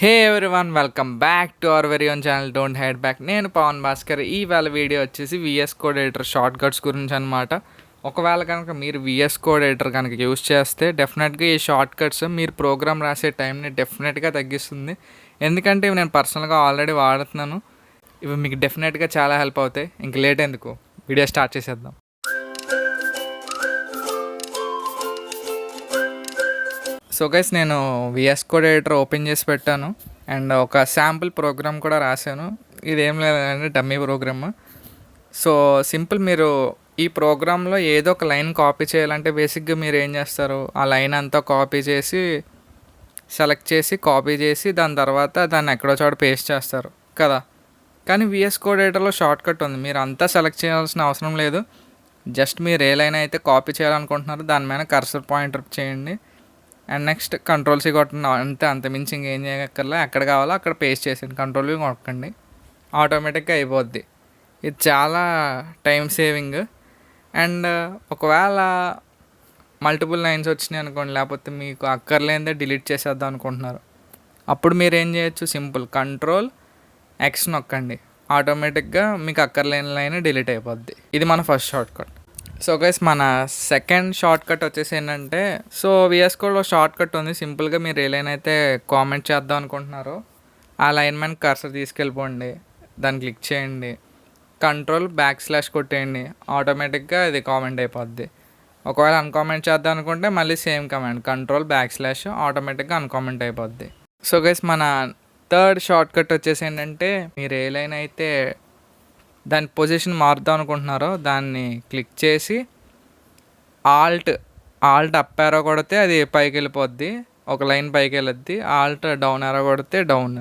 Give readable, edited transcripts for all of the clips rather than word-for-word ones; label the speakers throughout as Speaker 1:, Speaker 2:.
Speaker 1: Hey everyone, welcome back to our very own channel don't hide back. నేను పవన్ భాస్కర్. ఈవేళ video వచ్చేసి VS code editor shortcuts గురించి అనమాట. ఒకవేళ కనుక మీరు విఎస్ కోడ్ ఎడిటర్ కనుక యూస్ చేస్తే డెఫినెట్గా ఈ షార్ట్ కట్స్ మీరు ప్రోగ్రామ్ రాసే టైంని డెఫినెట్గా తగ్గిస్తుంది. ఎందుకంటే ఇవి నేను పర్సనల్గా ఆల్రెడీ వాడుతున్నాను. ఇవి మీకు డెఫినెట్గా చాలా హెల్ప్ అవుతాయి. ఇంక లేట్ ఎందుకు, వీడియో స్టార్ట్ చేసేద్దాం. సో గైస్, నేను విఎస్ కోడ్ ఎడిటర్ ఓపెన్ చేసి పెట్టాను అండ్ ఒక శాంపుల్ ప్రోగ్రామ్ కూడా రాశాను. ఇదేం లేదంటే డమ్మీ ప్రోగ్రామ్. సో సింపుల్, మీరు ఈ ప్రోగ్రాంలో ఏదో ఒక లైన్ కాపీ చేయాలంటే బేసిక్గా మీరు ఏం చేస్తారు, ఆ లైన్ అంతా కాపీ చేసి సెలెక్ట్ చేసి కాపీ చేసి దాని తర్వాత దాన్ని ఎక్కడో చోట పేస్ట్ చేస్తారు కదా. కానీ విఎస్ కోడ్ ఎడిటర్లో షార్ట్ కట్ ఉంది. మీరు అంతా సెలెక్ట్ చేయాల్సిన అవసరం లేదు. జస్ట్ మీరు ఏ లైన్ అయితే కాపీ చేయాలనుకుంటున్నారో దాని మీద కర్సర్ పాయింటర్ చేయండి అండ్ నెక్స్ట్ కంట్రోల్ సి కొట్టండి. అంత మించి ఇంకేం చేయక్కర్లే. ఎక్కడ కావాలో అక్కడ పేస్ట్ చేసేయండి. కంట్రోల్ వి కొట్టండి, ఆటోమేటిక్గా అయిపోద్ది. ఇది చాలా టైం సేవింగ్. అండ్ ఒకవేళ మల్టిపుల్ లైన్స్ వచ్చినాయి అనుకోండి, లేకపోతే మీకు అక్కర్లేదే డిలీట్ చేసేద్దాం అనుకుంటున్నారు, అప్పుడు మీరు ఏం చేయొచ్చు, సింపుల్ కంట్రోల్ ఎక్స్ నొక్కండి, ఆటోమేటిక్గా మీకు అక్కర్లేని లైన్ డిలీట్ అయిపోద్ది. ఇది మన first short cut. So guys, మన సెకండ్ షార్ట్ కట్ వచ్చేసి ఏంటంటే, సో విఎస్ కోడ్లో షార్ట్ కట్ ఉంది. సింపుల్గా మీరు ఏ లైన్ అయితే కామెంట్ చేద్దాం అనుకుంటున్నారో ఆ లైన్ మీద కర్సర్ తీసుకెళ్ళిపోండి, దాన్ని క్లిక్ చేయండి, కంట్రోల్ / కొట్టేయండి, ఆటోమేటిక్గా ఇది కామెంట్ అయిపోద్ది. ఒకవేళ అన్కామెంట్ చేద్దాం అనుకుంటే మళ్ళీ సేమ్ కమాండ్ కంట్రోల్ / ఆటోమేటిక్గా అన్కామెంట్ అయిపోద్ది. సో గైస్, మన థర్డ్ షార్ట్ కట్ వచ్చేసి ఏంటంటే, మీరు ఏ లైన్ అయితే దాని పొజిషన్ మారుద్దాం అనుకుంటున్నారో దాన్ని క్లిక్ చేసి ఆల్ట్ అప్ యారో కొడితే అది పైకి వెళ్ళిపోద్ది, ఒక లైన్ పైకి వెళ్ళొద్ది. ఆల్ట్ డౌన్ యారో కొడితే డౌన్.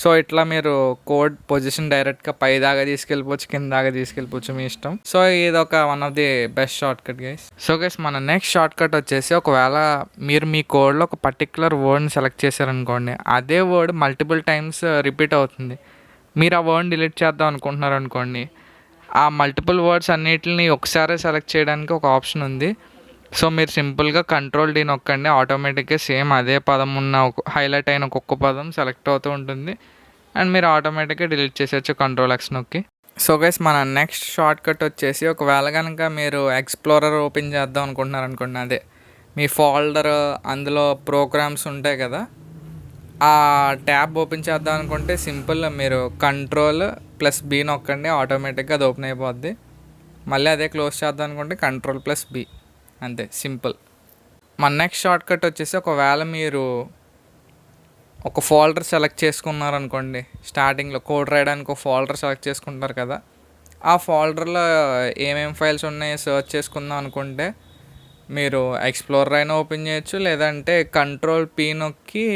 Speaker 1: సో ఇట్లా మీరు కోడ్ పొజిషన్ డైరెక్ట్గా పై దాకా తీసుకెళ్ళిపోవచ్చు, కింద దాకా తీసుకెళ్ళిపోవచ్చు, మీ ఇష్టం. సో ఇది ఒక one of the best short cut guys. So guys, మన నెక్స్ట్ షార్ట్ కట్ వచ్చేసి, ఒకవేళ మీరు మీ కోడ్లో ఒక పర్టికులర్ వర్డ్ని సెలెక్ట్ చేశారనుకోండి, అదే వర్డ్ మల్టిపుల్ టైమ్స్ రిపీట్ అవుతుంది. మీరు ఆ వర్డ్ని డిలీట్ చేద్దాం అనుకుంటున్నారు అనుకోండి, ఆ మల్టిపుల్ వర్డ్స్ అన్నిటిని ఒకసారి సెలెక్ట్ చేయడానికి ఒక ఆప్షన్ ఉంది. సో మీరు సింపుల్గా కంట్రోల్ డి నొక్కండి, ఆటోమేటిక్గా సేమ్ అదే పదం ఉన్న హైలైట్ అయిన ఒక్కొక్క పదం సెలెక్ట్ అవుతూ ఉంటుంది అండ్ మీరు ఆటోమేటిక్గా డిలీట్ చేసేయచ్చు కంట్రోల్ ఎక్స్ నొక్కి. సో గైస్, మన నెక్స్ట్ షార్ట్ కట్ వచ్చేసి, ఒకవేళ కనుక మీరు ఎక్స్ప్లోరర్ ఓపెన్ చేద్దాం అనుకుంటున్నారు అనుకోండి, అదే మీ ఫోల్డర్, అందులో ప్రోగ్రామ్స్ ఉంటాయి కదా, ఆ ట్యాబ్ ఓపెన్ చేద్దాం అనుకుంటే సింపుల్ మీరు కంట్రోల్ +B నొక్కండి, ఆటోమేటిక్గా అది ఓపెన్ అయిపోద్ది. మళ్ళీ అదే క్లోజ్ చేద్దాం అనుకుంటే కంట్రోల్ +B, అంతే సింపుల్. మన నెక్స్ట్ షార్ట్ కట్ వచ్చేసి, ఒకవేళ మీరు ఒక ఫోల్డర్ సెలెక్ట్ చేసుకున్నారనుకోండి, స్టార్టింగ్లో కోడ్ రాయడానికి ఒక ఫోల్డర్ సెలెక్ట్ చేసుకుంటారు కదా, ఆ ఫోల్డర్లో ఏమేమి ఫైల్స్ ఉన్నాయో సెర్చ్ చేసుకుందాం అనుకుంటే మీరు ఎక్స్ప్లోరర్ అయినా ఓపెన్ చేయొచ్చు, లేదంటే కంట్రోల్ P నొక్కి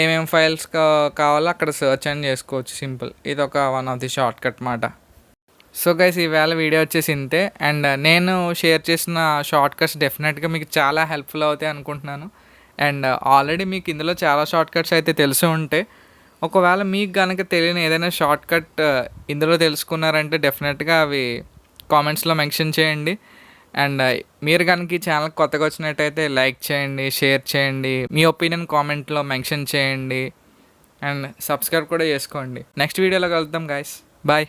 Speaker 1: ఏమేమి ఫైల్స్ కావాలో అక్కడ సెర్చ్ అని చేసుకోవచ్చు, సింపుల్. ఇది ఒక one of the short cut మాట. సో గైస్, ఈవేళ వీడియో వచ్చేసి ఇంతే. అండ్ నేను షేర్ చేసిన షార్ట్ కట్స్ డెఫినెట్గా మీకు చాలా హెల్ప్ఫుల్ అవుతాయి అనుకుంటున్నాను. అండ్ ఆల్రెడీ మీకు ఇందులో చాలా షార్ట్ కట్స్ అయితే తెలిసి ఉంటే, ఒకవేళ మీకు కనుక తెలియని ఏదైనా షార్ట్ కట్ ఇందులో తెలుసుకున్నారంటే డెఫినెట్గా అవి కామెంట్స్లో మెన్షన్ చేయండి. అండ్ మీరు కనుక ఈ ఛానల్ కొత్తగా వచ్చినట్టయితే లైక్ చేయండి, షేర్ చేయండి, మీ ఒపీనియన్ కామెంట్లో మెన్షన్ చేయండి అండ్ సబ్స్క్రైబ్ కూడా చేసుకోండి. నెక్స్ట్ వీడియోలో కలుద్దాం గైస్, బాయ్.